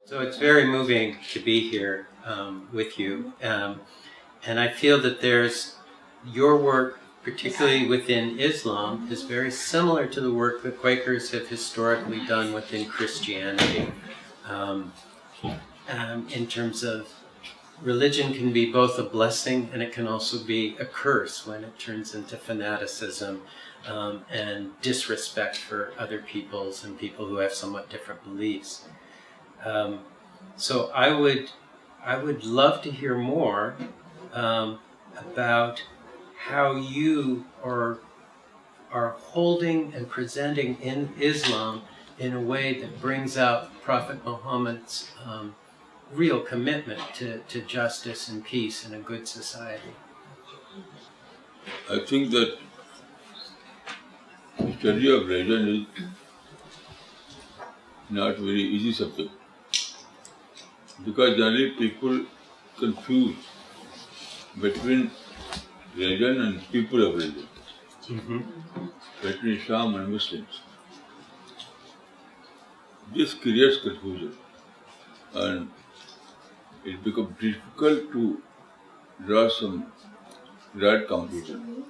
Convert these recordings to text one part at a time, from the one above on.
So it's very moving to be here with you. And I feel that your work, particularly within Islam, is very similar to the work the Quakers have historically done within Christianity. In terms of religion can be both a blessing and it can also be a curse when it turns into fanaticism and disrespect for other peoples and people who have somewhat different beliefs. So I would love to hear more about how you are holding and presenting in Islam in a way that brings out Prophet Muhammad's real commitment to justice and peace in a good society. I think that the study of religion is not very easy subject, because generally people confuse between religion and people of religion, between Islam and Muslims. This creates confusion and it becomes difficult to draw some right conclusion.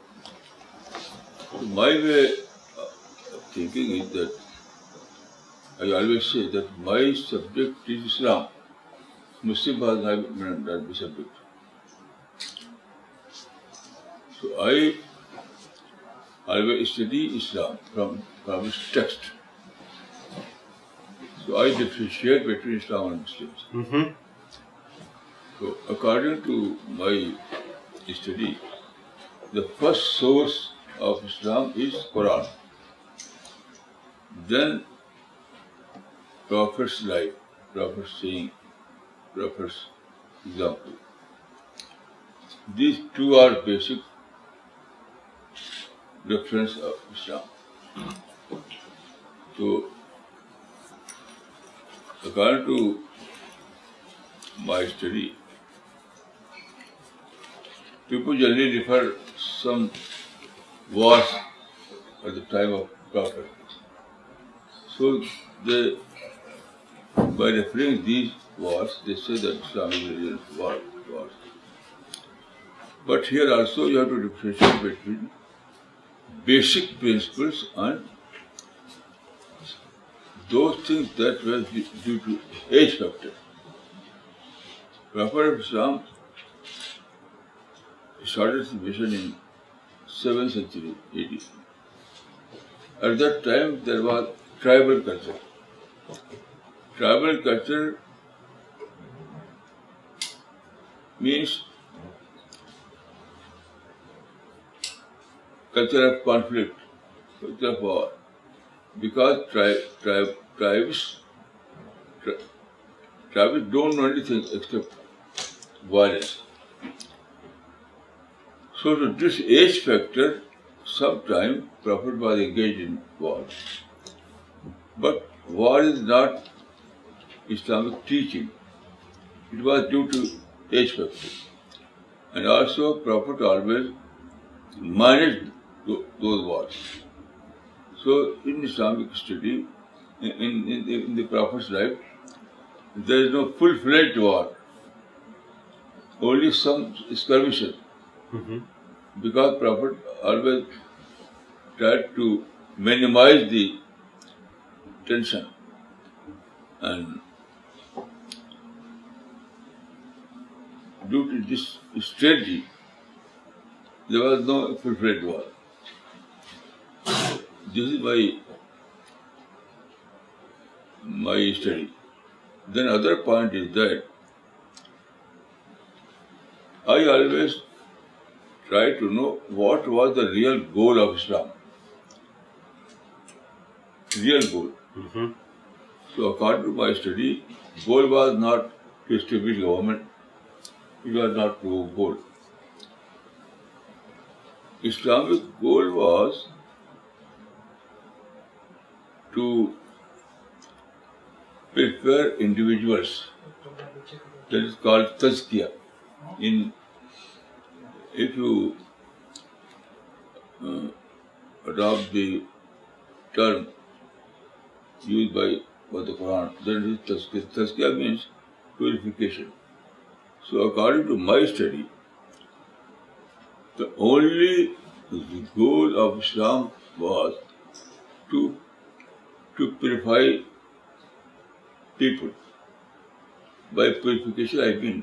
So my way of thinking is that I always say that my subject is Islam. Muslim was not my subject. So I always study Islam from its text. So I differentiate between Islam and Muslims. So according to my study, the first source of Islam is Quran. Then Prophet's life, Prophet's saying, Prophet's example. These two are basic reference of Islam. So according to my study, people generally refer some wars at the time of Prophet. So they, by referring these wars, they say that Islam is a religion of wars. But here also you have to differentiate between basic principles and those things that were due to age factor. Prophet of Islam started his mission in 7th century AD. At that time there was tribal culture. Tribal culture means culture of conflict, culture of war. Because tribes don't know anything except violence. So to this age factor, sometime Prophet was engaged in war. But war is not Islamic teaching. It was due to age factor. And also Prophet always managed those wars. So in Islamic study, in the Prophet's life, there is no full-fledged war. Only some skirmishes. Because Prophet always tried to minimize the tension. And due to this strategy, there was no full-fledged war. This is my study. Then other point is that I always try to know what was the real goal of Islam. Real goal. So according to my study, goal was not to establish government. It was not true goal. Islamic goal was to prepare individuals. That is called tazkiyah. If you adopt the term used by by the Quran, then it is tazkiyah. Tazkiyah means purification. So according to my study, the only goal of Islam was to purify people. By purification I mean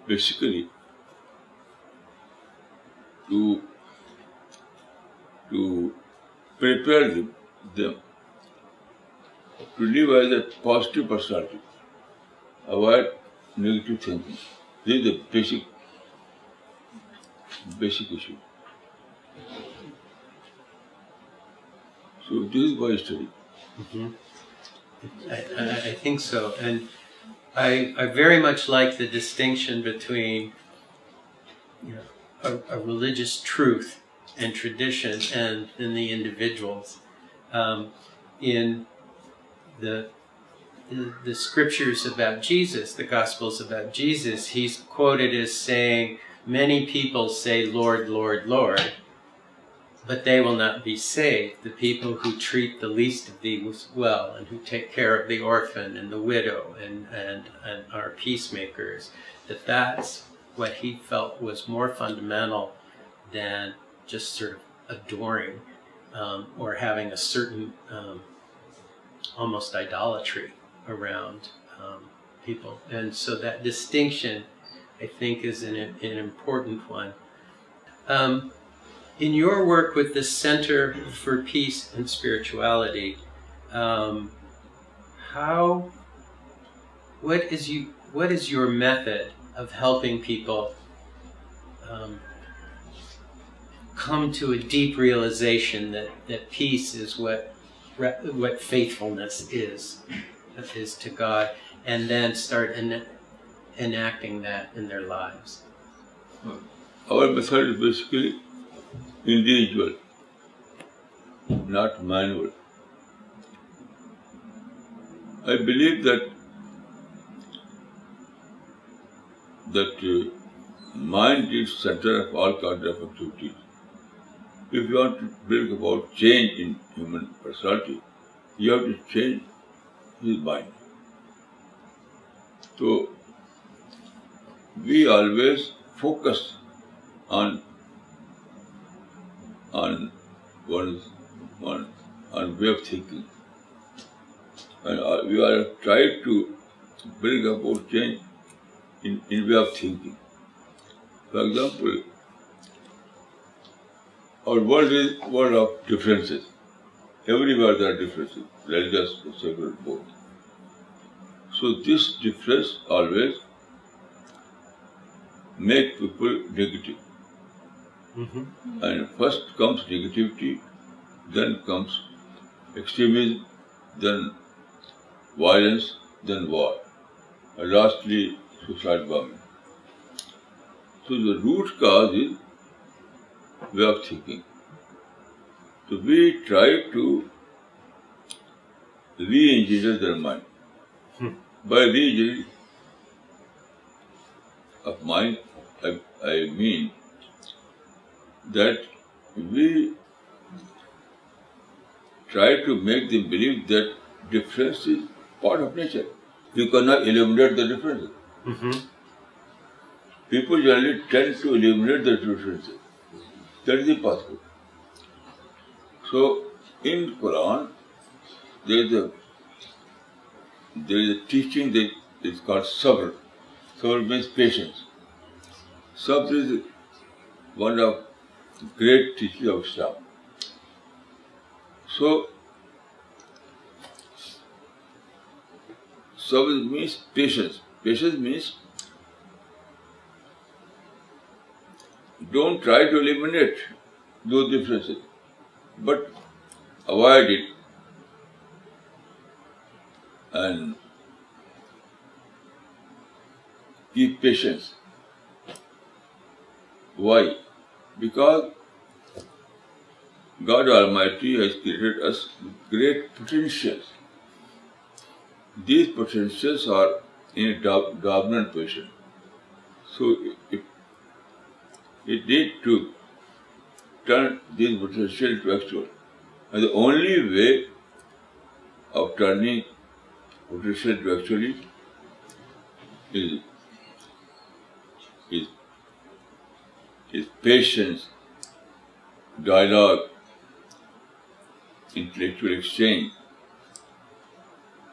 basically to prepare them to live as a positive personality, avoid negative thinking. This is the basic issue. So this is my study. Mm-hmm. I think so, and I very much like the distinction between, you know, a religious truth and tradition and in the individuals. In the scriptures about Jesus, the Gospels about Jesus, he's quoted as saying, "Many people say, 'Lord, Lord, Lord,' but they will not be saved. The people who treat the least of these well and who take care of the orphan and the widow and are peacemakers," that's what he felt was more fundamental than just sort of adoring or having a certain almost idolatry around people. And so that distinction, I think, is an important one. In your work with the Center for Peace and Spirituality, what is your method of helping people come to a deep realization that peace is what faithfulness is to God, and then start enacting that in their lives? Our method is basically individual, not manual. I believe that mind is center of all kinds of activities. If you want to bring about change in human personality, you have to change his mind. So we always focus on way of thinking, and we are trying to bring about change in way of thinking. For example, our world is a world of differences. Everywhere there are differences, religious, secular, both. So this difference always make people negative. Mm-hmm. And first comes negativity, then comes extremism, then violence, then war, and lastly suicide bombing. So the root cause is way of thinking. So we try to re-engineer their mind. By re-engineering of mind, I mean that we try to make them believe that difference is part of nature. You cannot eliminate the differences. Mm-hmm. People generally tend to eliminate the differences. That is impossible. So in Quran, there is a teaching that is called sabr. Sabr means patience. Sabr is one of great teachings of Islam. So sabr means patience. Patience means don't try to eliminate those differences, but avoid it and keep patience. Why? Because God Almighty has created us with great potentials. These potentials are in a dominant position. So it needs to turn these potentials into actual. And the only way of turning what he said actually is, is, is patience, dialogue, intellectual exchange,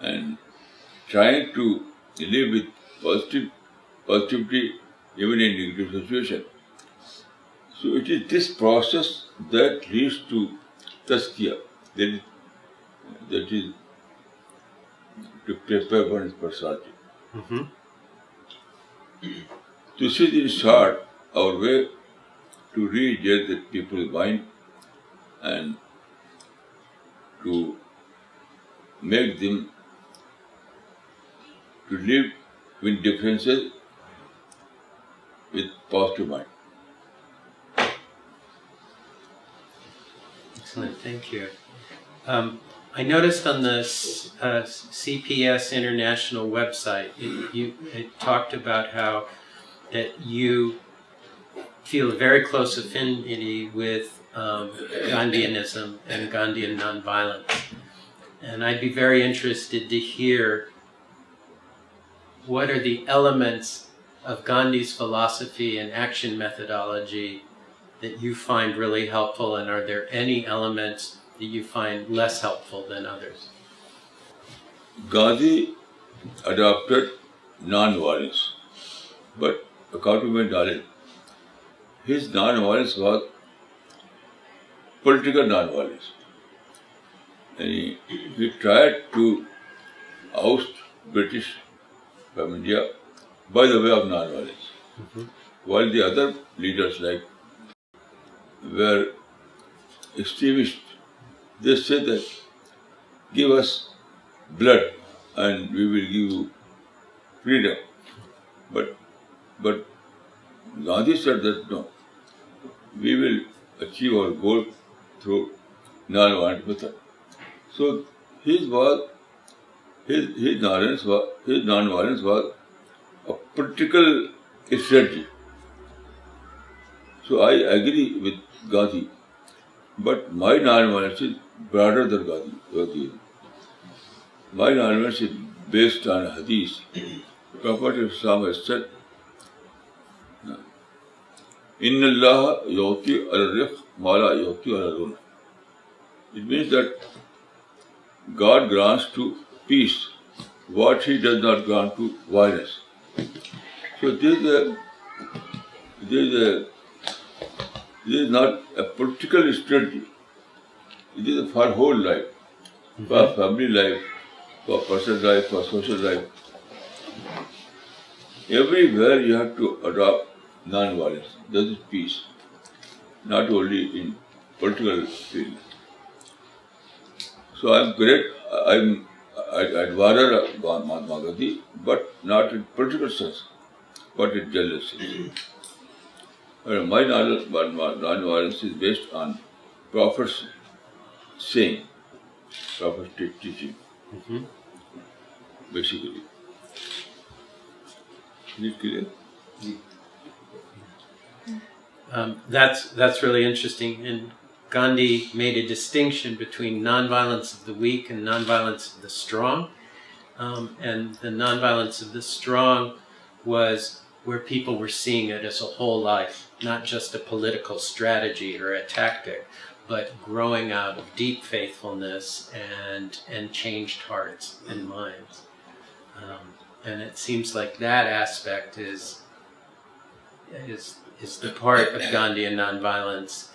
and trying to live with positivity even in negative situation. So it is this process that leads to tazkiyah, that is to prepare one's personality. Mm-hmm. This is in short our way to readjust the people's mind and to make them to live with differences with positive mind. Excellent, thank you. I noticed on the CPS International website, it talked about how that you feel a very close affinity with Gandhianism and Gandhian nonviolence. And I'd be very interested to hear what are the elements of Gandhi's philosophy and action methodology that you find really helpful, and are there any elements that you find less helpful than others? Gandhi adopted non-violence, but according to my knowledge, his non-violence was political non-violence. And he tried to oust British from India by the way of non-violence. Mm-hmm. While the other leaders were extremists, they said that give us blood and we will give you freedom. But Gandhi said that no, we will achieve our goal through non-violent method. So his non-violence was a political strategy. So I agree with Gandhi, but my non-violence is broader than Gandhi. My non-violence is based on hadith. Prophet of Islam has said, Inna Allah yawti al-rifq ma la yawti al-run. It means that God grants to peace what He does not grant to violence. So this is not a political strategy. It is for whole life, for family life, for personal life, for social life. Everywhere you have to adopt non-violence. That is peace, not only in political field. So I'd rather Mahatma Gandhi, but not in political sense, but in general sense. My non-violence is based on Prophet's saying, Prophet's teaching, basically. Is it clear? That's really interesting. And Gandhi made a distinction between nonviolence of the weak and nonviolence of the strong. And the nonviolence of the strong was where people were seeing it as a whole life, not just a political strategy or a tactic, but growing out of deep faithfulness and changed hearts and minds. And it seems like that aspect is the part of Gandhian nonviolence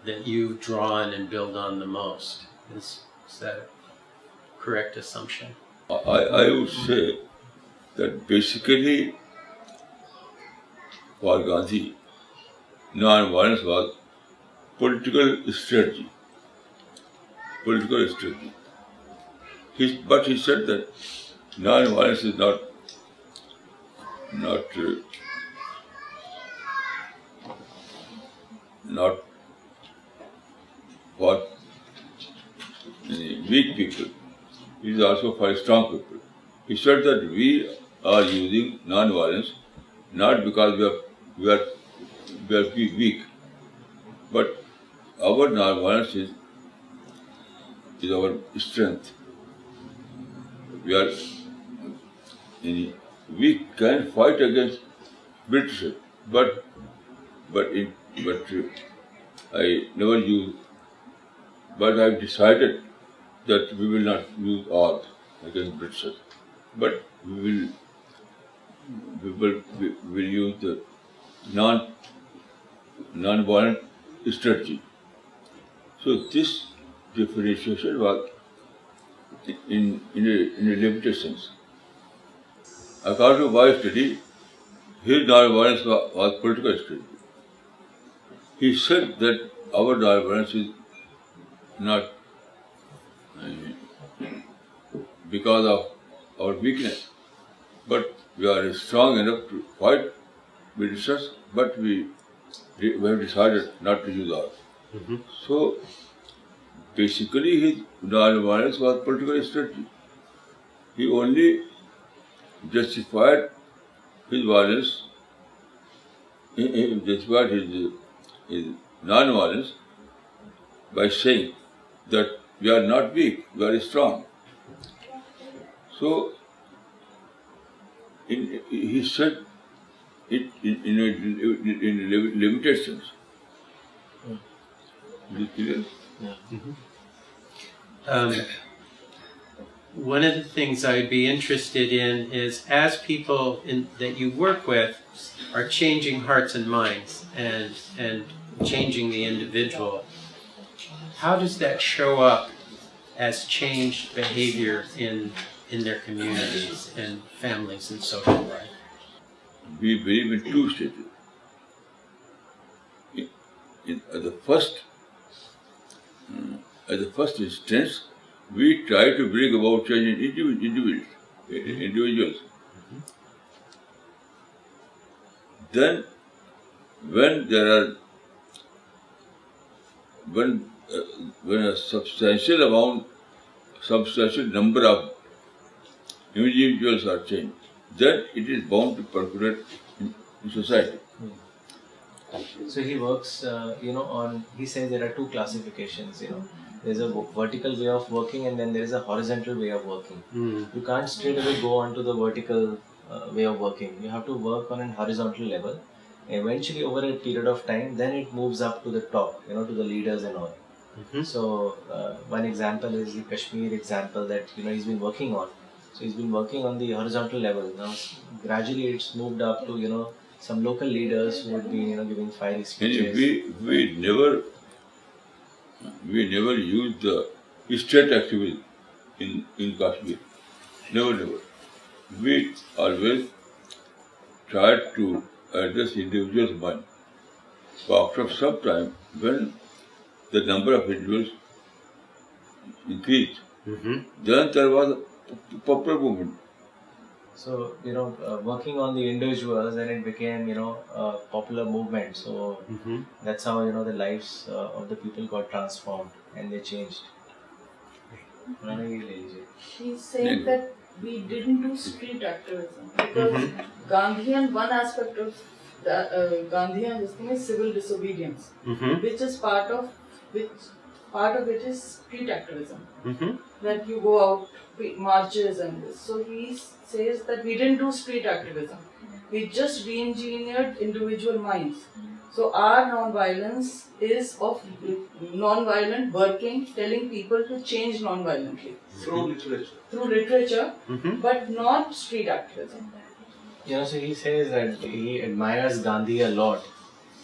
that you draw on and build on the most. Is that a correct assumption? I would say that basically for Gandhi, non-violence was political strategy. But he said that non-violence is not for weak people. It is also for strong people. He said that we are using non-violence not because we are weak, but our non-violence is our strength. We are we can fight against British, but I never use. But I've decided that we will not use arms against British, but we will use the non-violent strategy. So this differentiation was in a limited sense. According to my study, his non-violence was political strategy. He said that our non-violence is not because of our weakness, but we are strong enough to fight Britishers, but we have decided not to use arms. So basically his non-violence was political strategy. He only justified his violence, he justified his non-violence by saying that we are not weak, we are strong. So he said it in a limited sense. Is it clear? One of the things I'd be interested in is, as people that you work with are changing hearts and minds and changing the individual, how does that show up as changed behavior in their communities and families and social life? We believe in two stages. At the first instance, we try to bring about change in individuals. Then, when a substantial number of individuals are changed, then it is bound to percolate in society. So he works, he says there are two classifications, There's a vertical way of working and then there is a horizontal way of working. You can't straight away go on to the vertical way of working. You have to work on a horizontal level. Eventually, over a period of time, then it moves up to the top, to the leaders and all. So, one example is the Kashmir example that, he's been working on. So, he's been working on the horizontal level. Now, gradually it's moved up to, some local leaders who would be, giving fiery speeches. We never used the state activism in Kashmir. Never. We always tried to address individuals' mind. But after some time, when the number of individuals increased, then there was a popular movement. So, working on the individuals, then it became, a popular movement. So, that's how, the lives of the people got transformed and they changed. He's saying that we didn't do street activism because Gandhian, one aspect of Gandhian this thing is civil disobedience, which is part of it is street activism. That you go out, marches and this. So he says that we didn't do street activism. We just re-engineered individual minds. So our non-violence is of non-violent working, telling people to change non-violently. Through literature, but not street activism. So he says that he admires Gandhi a lot.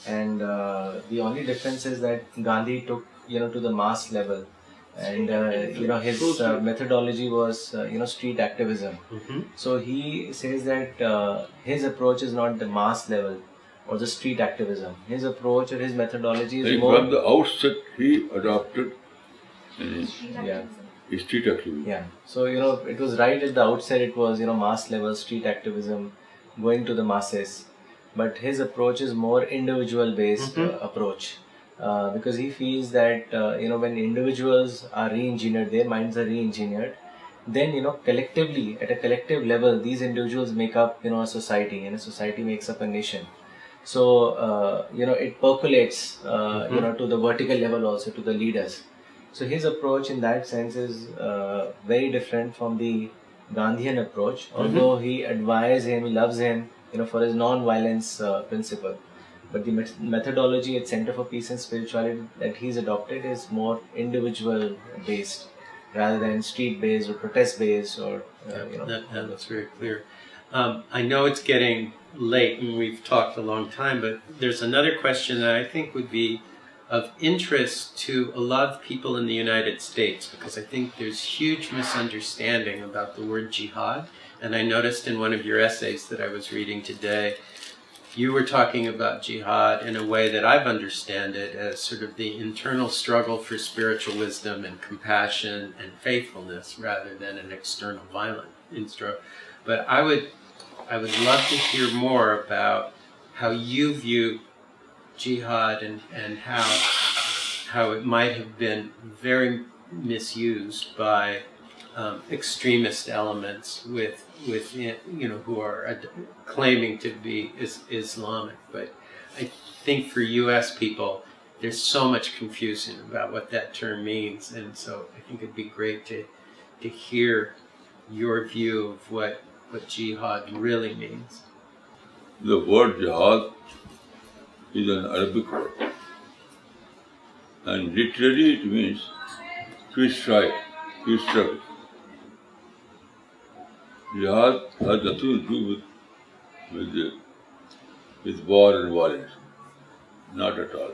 And the only difference is that Gandhi took, to the mass level. And his methodology was street activism. So he says that his approach is not the mass level or the street activism. His approach or his methodology is more from the outset he adopted street activism. Yeah. So it was right at the outset. It was mass level street activism, going to the masses. But his approach is more individual based approach. Because he feels that when individuals are re-engineered, their minds are re-engineered, then collectively at a collective level these individuals make up a society, and a society makes up a nation. So it percolates to the vertical level also, to the leaders. So his approach in that sense is very different from the Gandhian approach, although he advised him, he loves him, for his non-violence principle. But the methodology at Center for Peace and Spirituality that he's adopted is more individual based rather than street based or protest based or That's very clear. I know it's getting late and we've talked a long time, but there's another question that I think would be of interest to a lot of people in the United States, because I think there's huge misunderstanding about the word jihad. And I noticed in one of your essays that I was reading today, you were talking about jihad in a way that I've understand it as sort of the internal struggle for spiritual wisdom and compassion and faithfulness rather than an external violent instro. But I would love to hear more about how you view jihad and how it might have been very misused by extremist elements with who are claiming to be Islamic. But I think for U.S. people, there's so much confusion about what that term means, and so I think it'd be great to hear your view of what jihad really means. The word jihad is an Arabic word, and literally it means to strike, to struggle. Jihad has nothing to do with war and violence, not at all.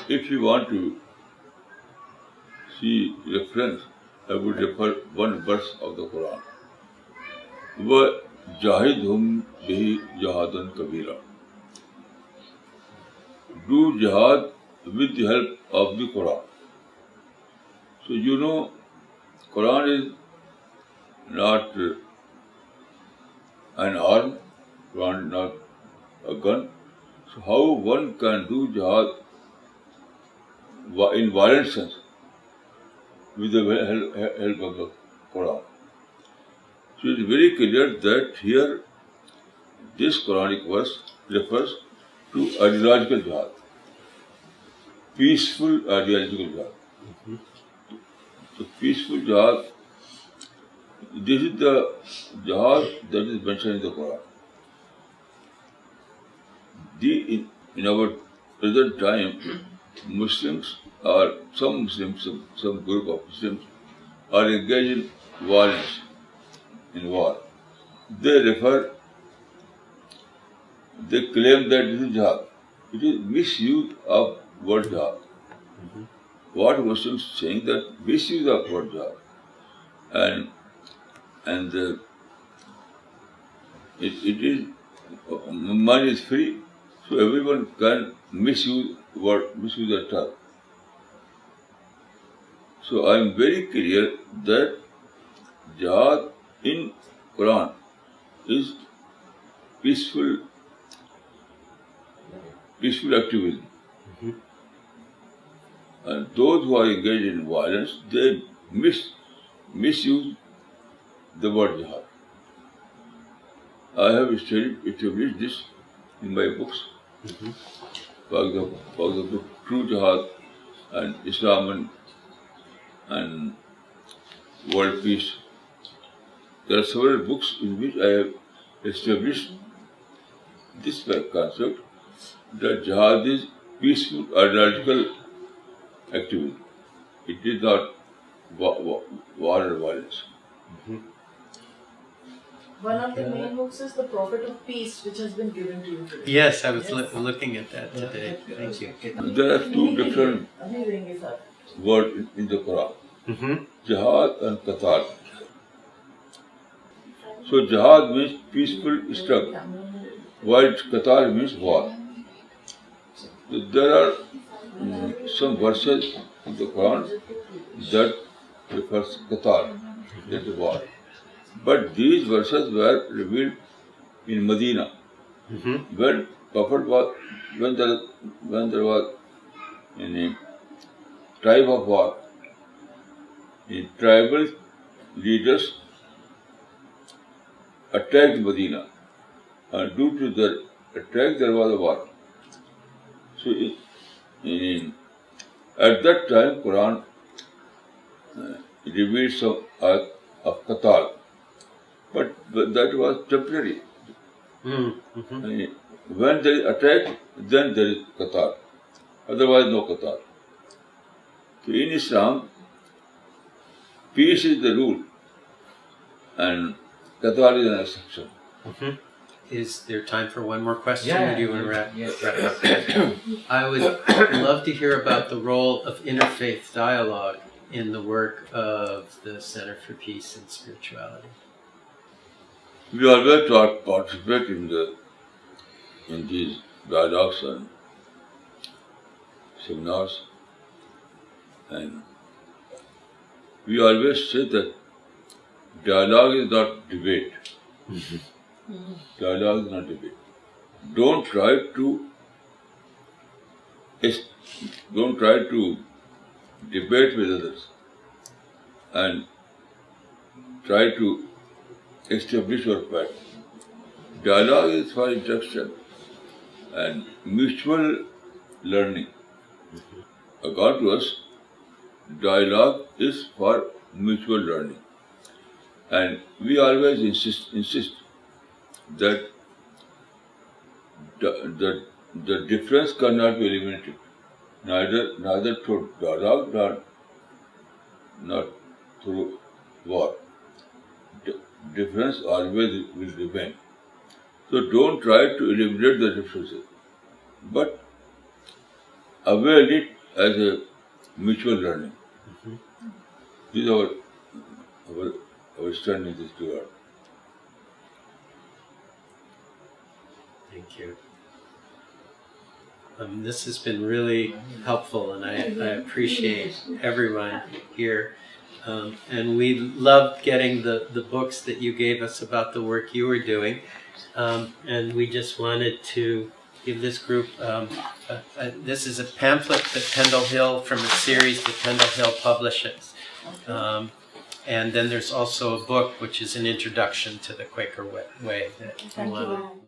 If you want to see reference, I would refer one verse of the Quran. وَجَاهِدْهُمْ بِهِ جَهَادًا كَبِيرًا. Do jihad with the help of the Quran. So Quran is not an arm, Quran is not a gun. So how one can do jihad in violent sense with the help of the Quran? So it is very clear that here this Quranic verse refers to ideological jihad, peaceful ideological jihad. So peaceful jihad, this is the jihad that is mentioned in the Quran. In our present time, Muslims or some Muslims, some group of Muslims are engaged in violence, in war. They claim that this is jihad. It is misuse of word jihad. What Muslims saying that misuse of word jihad, and it is money is free, so everyone can misuse the term. So I am very clear that jihad in Quran is peaceful activism. And those who are engaged in violence, they misuse the word jihad. I have established this in my books. For example, True Jihad and Islam and World Peace. There are several books in which I have established this concept that jihad is peaceful ideological activism. It is not war or violence. One of the main books is The Prophet of Peace, which has been given to you today. Yes, I was looking at that today. Thank you. There are two different words in the Quran, jihad and qatar. So jihad means peaceful struggle, while qatar means war. So there are some verses in the Quran that refers to qatar, that is war. But these verses were revealed in Medina, when there was a tribe of war. The tribal leaders attacked Medina, and due to the attack there was a war. So at that time Quran revealed some of Qatar, but that was temporary. Mm-hmm. When there is attack, then there is Qatar. Otherwise, no Qatar. So in Islam, peace is the rule, and Qatar is an exception. Mm-hmm. Is there time for one more question? Yeah, or do you want to wrap yes. up? I would love to hear about the role of interfaith dialogue in the work of the Center for Peace and Spirituality. We always participate in these dialogues and seminars, and we always say that dialogue is not debate. Dialogue is not debate. Don't try to debate with others and try to establish your fact. Dialogue is for interaction and mutual learning. According to us, dialogue is for mutual learning. And we always insist that the difference cannot be eliminated, neither through dialogue nor through war. Difference always will remain. So don't try to eliminate the differences, but avail it as a mutual learning. This is our stand in this regard. Thank you. This has been really helpful, and I appreciate everyone here. And we loved getting the books that you gave us about the work you were doing. And we just wanted to give this group, this is a pamphlet that Pendle Hill, from a series that Pendle Hill publishes. And then there's also a book which is an introduction to the Quaker way that Thank you.